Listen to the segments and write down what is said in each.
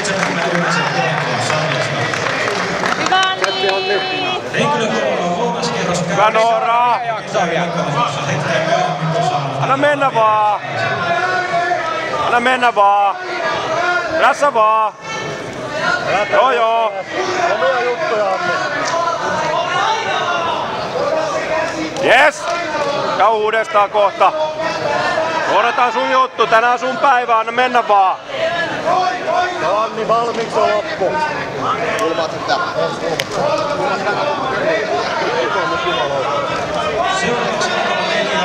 79 kiekkoa sarjasta. Henkilökohtainen kolmas kierros käynnissä. Hyvä Noora! Anna mennä vaan! Anna mennä vaan! Tässä vaan! Joo joo! Omia juttuja, Anni. Jes! Ja uudestaan kohta. Odotan sun juttu, tänään sun päivä, anna mennä vaan. No Anni, valmiiksi on loppu. Kulmaat sitä.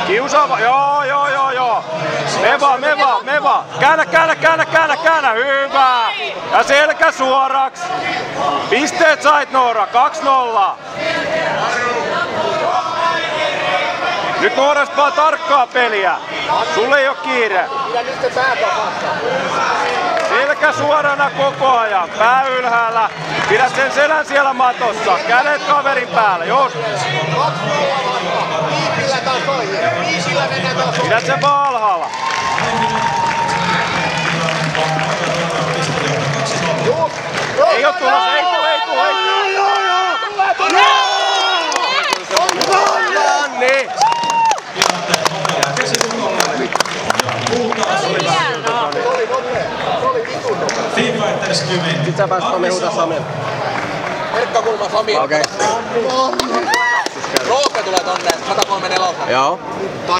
Kiusaava, joo. Me vaan. Käännä, hyvä. Ja selkä suoraksi. Pisteet sait Noora, 2-0. Nyt Noorasta vaan tarkkaa peliä. Sulle ei oo kiire. Pidä nyt se pää kasassa. Selkä suorana koko ajan, pää ylhäällä. Pidä sen selän siellä matossa. Kädet kaverin päällä, just. Viipillä tasoihin. Viipillä mennään tasoihin. Pidä sen vaan alhaalla. Ei oo tulossa, ei tuu. Niin. Team Fighters 10. Sit sä pääsit Sami huutaa Samille. Erkka Kulma, Sami. Okei. Roope tulee tonne 134. Joo.